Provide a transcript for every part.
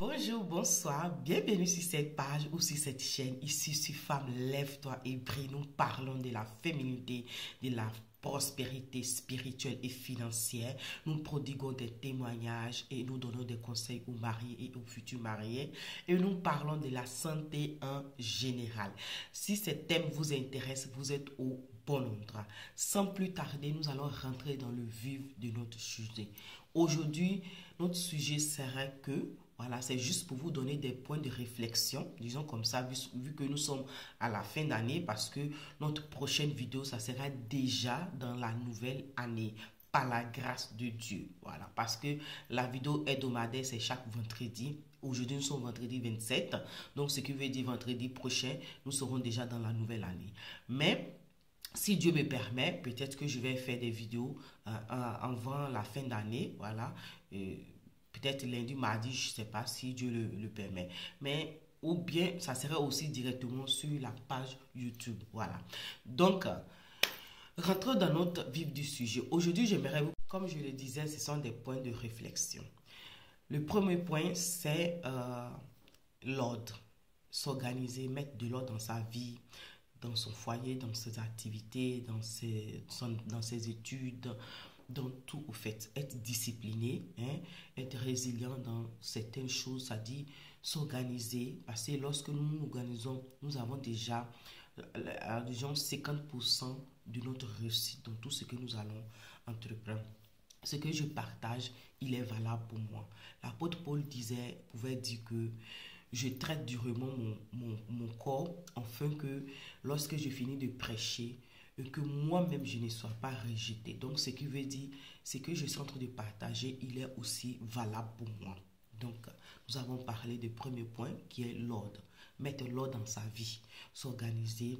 Bonjour, bonsoir, bienvenue sur cette page ou sur cette chaîne. Ici sur Femme, lève-toi et brille. Nous parlons de la féminité, de la prospérité spirituelle et financière. Nous prodiguons des témoignages et nous donnons des conseils aux mariés et aux futurs mariés. Et nous parlons de la santé en général. Si ce thème vous intéresse, vous êtes au bon endroit. Sans plus tarder, nous allons rentrer dans le vif de notre sujet. Aujourd'hui, notre sujet sera que voilà, c'est juste pour vous donner des points de réflexion, disons comme ça, vu que nous sommes à la fin d'année, parce que notre prochaine vidéo, ça sera déjà dans la nouvelle année, par la grâce de Dieu. Voilà, parce que la vidéo hebdomadaire, c'est chaque vendredi. Aujourd'hui, nous sommes vendredi 27, donc ce qui veut dire vendredi prochain, nous serons déjà dans la nouvelle année. Mais si Dieu me permet, peut-être que je vais faire des vidéos avant la fin d'année, voilà. Peut-être lundi, mardi, je ne sais pas si Dieu le permet. Mais, ou bien, ça serait aussi directement sur la page YouTube. Voilà. Donc, rentrons dans notre vif du sujet. Aujourd'hui, j'aimerais vous, comme je le disais, ce sont des points de réflexion. Le premier point, c'est l'ordre. S'organiser, mettre de l'ordre dans sa vie, dans son foyer, dans ses activités, dans ses études, dans tout au fait, être discipliné, hein, être résilient dans certaines choses, ça dit s'organiser, parce que lorsque nous nous organisons, nous avons déjà, disons, 50% de notre réussite dans tout ce que nous allons entreprendre. Ce que je partage, il est valable pour moi. L'apôtre Paul pouvait dire que je traite durement mon corps, afin que lorsque je finis de prêcher, et que moi-même je ne sois pas rejeté. Donc ce qui veut dire, ce que je suis en train de partager, il est aussi valable pour moi. Donc nous avons parlé du premier point qui est l'ordre. Mettre l'ordre dans sa vie, s'organiser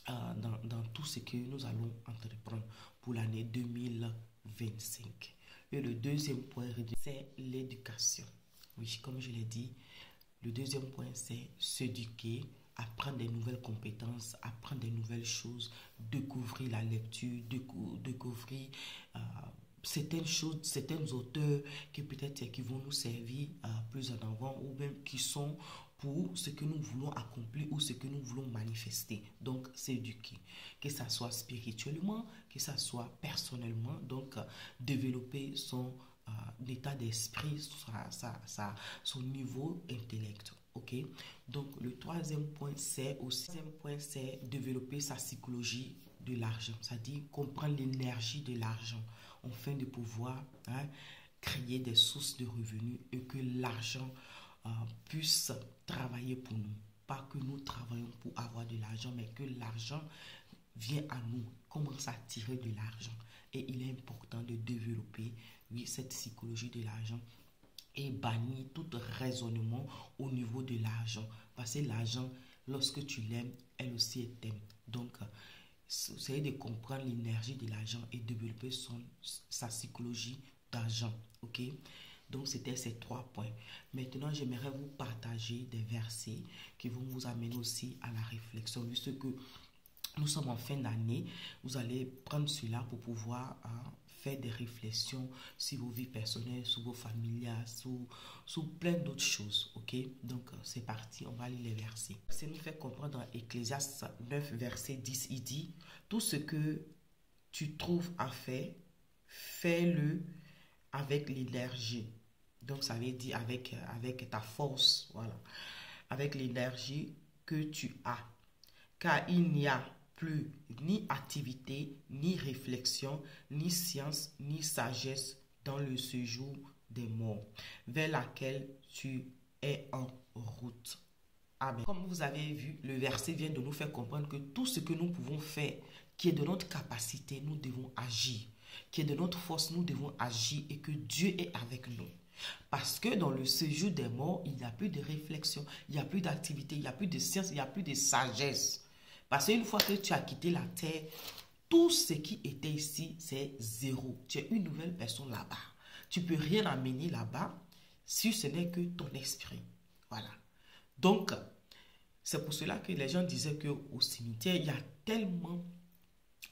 dans tout ce que nous allons entreprendre pour l'année 2025. Et le deuxième point, c'est l'éducation. Oui, comme je l'ai dit, le deuxième point, c'est s'éduquer, apprendre des nouvelles compétences, apprendre des nouvelles choses, découvrir la lecture, découvrir certaines choses, certains auteurs qui peut-être qui vont nous servir plus en avant ou même qui sont pour ce que nous voulons accomplir ou ce que nous voulons manifester. Donc, s'éduquer, que ça soit spirituellement, que ça soit personnellement, donc développer son état d'esprit, son niveau intellectuel. Ok, donc le troisième point, c'est développer sa psychologie de l'argent, c'est-à-dire comprendre l'énergie de l'argent, afin de pouvoir créer des sources de revenus et que l'argent puisse travailler pour nous. Pas que nous travaillons pour avoir de l'argent, mais que l'argent vient à nous, commence à tirer de l'argent. Et il est important de développer, oui, cette psychologie de l'argent et bannir tout raisonnement au niveau de l'argent. Parce que l'argent, lorsque tu l'aimes, elle aussi elle t'aime. Donc, essayez de comprendre l'énergie de l'argent et développer sa psychologie d'argent. Ok? Donc, c'était ces trois points. Maintenant, j'aimerais vous partager des versets qui vont vous amener aussi à la réflexion. Puisque nous sommes en fin d'année, vous allez prendre cela pour pouvoir faire des réflexions sur vos vies personnelles, sur vos familiales, sur plein d'autres choses. Ok? Donc, c'est parti, on va lire les versets. Ça nous fait comprendre dans Ecclésiaste 9, verset 10, il dit « Tout ce que tu trouves à faire, fais-le avec l'énergie. » Donc, ça veut dire avec ta force, voilà. Avec l'énergie que tu as. Car il n'y a plus ni activité, ni réflexion, ni science, ni sagesse dans le séjour des morts, vers laquelle tu es en route. Amen. Comme vous avez vu, le verset vient de nous faire comprendre que tout ce que nous pouvons faire, qui est de notre capacité, nous devons agir. Qui est de notre force, nous devons agir et que Dieu est avec nous. Parce que dans le séjour des morts, il n'y a plus de réflexion, il n'y a plus d'activité, il n'y a plus de science, il n'y a plus de sagesse. Parce qu'une fois que tu as quitté la terre, tout ce qui était ici, c'est zéro. Tu es une nouvelle personne là-bas. Tu ne peux rien amener là-bas si ce n'est que ton esprit. Voilà. Donc, c'est pour cela que les gens disaient qu'au cimetière, il y a tellement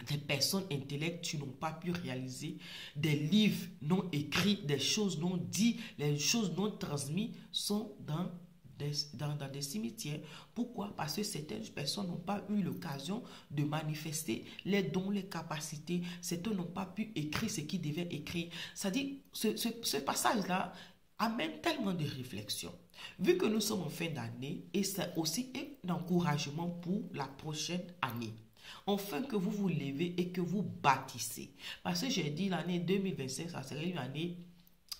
des personnes intellectuelles n'ont pas pu réaliser, des livres non écrits, des choses non dites, les choses non transmises sont dans des cimetières. Pourquoi? Parce que certaines personnes n'ont pas eu l'occasion de manifester les dons, les capacités. Certains n'ont pas pu écrire ce qu'ils devaient écrire. C'est-à-dire, ce passage-là amène tellement de réflexions. Vu que nous sommes en fin d'année, et c'est aussi un encouragement pour la prochaine année. Enfin que vous vous levez et que vous bâtissez. Parce que j'ai dit l'année 2025, ça serait une année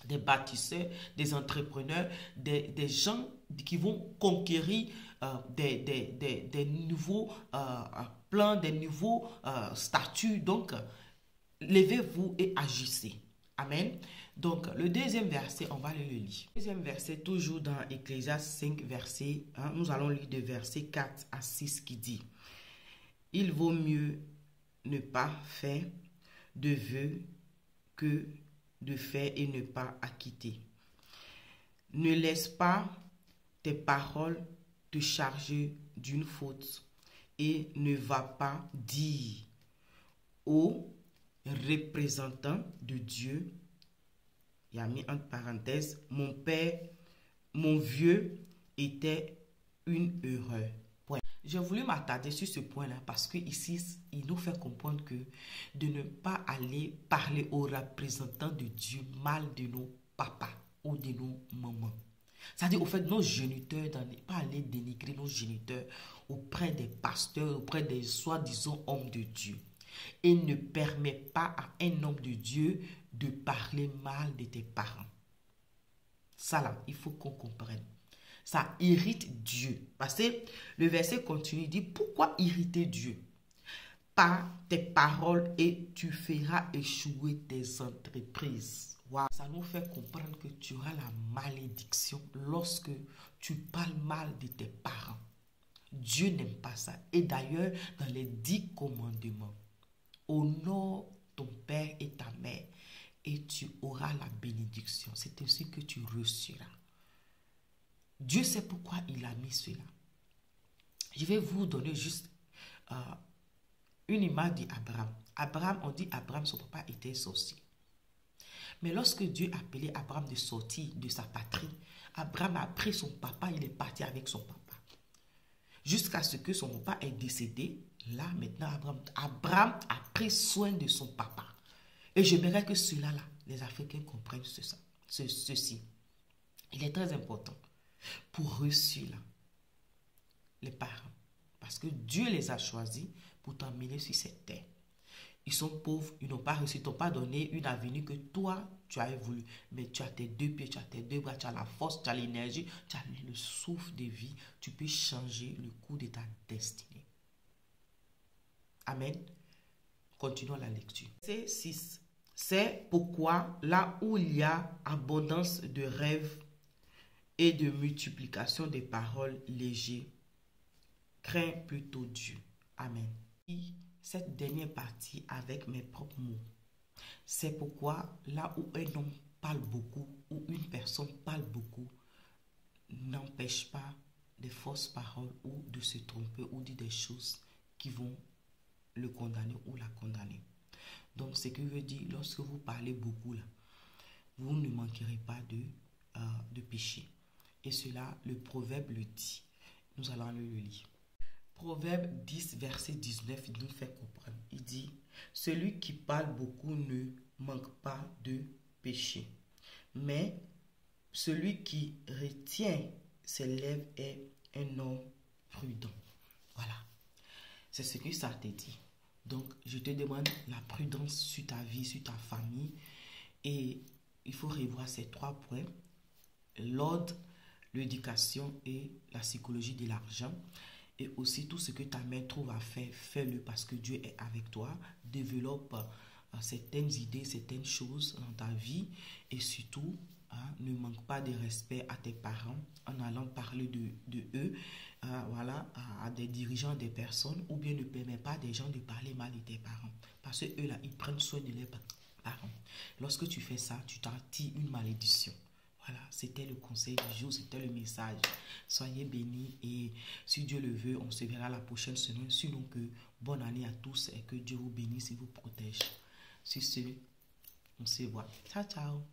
des bâtisseurs, des entrepreneurs, des gens qui vont conquérir des nouveaux plans, des nouveaux statuts. Donc, levez-vous et agissez. Amen. Donc, le deuxième verset, on va le lire. Le deuxième verset, toujours dans Ecclésiaste 5, verset 1, nous allons lire de verset 4 à 6 qui dit: il vaut mieux ne pas faire de vœux que de faire et ne pas acquitter. Ne laisse pas tes paroles te charger d'une faute et ne va pas dire aux représentants de Dieu, il a mis entre parenthèses, mon père, mon vieux était une erreur. J'ai voulu m'attarder sur ce point-là parce que ici, il nous fait comprendre que de ne pas aller parler aux représentants de Dieu mal de nos papas ou de nos mamans. C'est-à-dire, au fait, nos géniteurs, ne pas aller dénigrer nos géniteurs auprès des pasteurs, auprès des soi-disant hommes de Dieu. Et ne permet pas à un homme de Dieu de parler mal de tes parents. Ça là, il faut qu'on comprenne. Ça irrite Dieu. Parce que le verset continue, il dit, pourquoi irriter Dieu? Par tes paroles et tu feras échouer tes entreprises. Wow. Ça nous fait comprendre que tu auras la malédiction lorsque tu parles mal de tes parents. Dieu n'aime pas ça. Et d'ailleurs, dans les 10 commandements, honore ton père et ta mère et tu auras la bénédiction. C'est ainsi que tu reçuras. Dieu sait pourquoi il a mis cela. Je vais vous donner juste une image d'Abraham. Abraham, on dit Abraham, son papa était sorcier. Mais lorsque Dieu a appelé Abraham de sortir de sa patrie, Abraham a pris son papa, il est parti avec son papa. Jusqu'à ce que son papa est décédé, là maintenant Abraham a pris soin de son papa. Et j'aimerais que cela là, les Africains comprennent ceci. Il est très important pour réussir là, les parents. Parce que Dieu les a choisis pour t'emmener sur cette terre. Ils sont pauvres, ils n'ont pas réussi, ils ne t'ont pas donné une avenue que toi, tu as voulu. Mais tu as tes deux pieds, tu as tes deux bras, tu as la force, tu as l'énergie, tu as le souffle de vie. Tu peux changer le cours de ta destinée. Amen. Continuons la lecture. Verset 6. C'est pourquoi là où il y a abondance de rêves et de multiplication des paroles légères, crains plutôt Dieu. Amen. Cette dernière partie avec mes propres mots. C'est pourquoi là où un homme parle beaucoup ou une personne parle beaucoup, n'empêche pas des fausses paroles ou de se tromper ou dire des choses qui vont le condamner ou la condamner. Donc, ce que veut dire, lorsque vous parlez beaucoup, là, vous ne manquerez pas de péché. Et cela, le proverbe le dit. Nous allons le lire. Proverbe 10, verset 19, il nous fait comprendre. Il dit, celui qui parle beaucoup ne manque pas de péché. Mais celui qui retient ses lèvres est un homme prudent. Voilà. C'est ce que ça te dit. Donc, je te demande la prudence sur ta vie, sur ta famille. Et il faut revoir ces 3 points. L'ordre, l'éducation et la psychologie de l'argent. Et aussi tout ce que ta main trouve à faire, fais-le parce que Dieu est avec toi. Développe certaines idées, certaines choses dans ta vie. Et surtout, ne manque pas de respect à tes parents en allant parler de eux voilà, à des dirigeants, des personnes, ou bien ne permets pas des gens de parler mal de tes parents. Parce que eux là, ils prennent soin de leurs parents. Lorsque tu fais ça, tu t'attires une malédiction. Voilà, c'était le conseil du jour, c'était le message. Soyez bénis et si Dieu le veut, on se verra la prochaine semaine. Sinon que bonne année à tous et que Dieu vous bénisse et vous protège. Sur ce, on se voit. Ciao, ciao.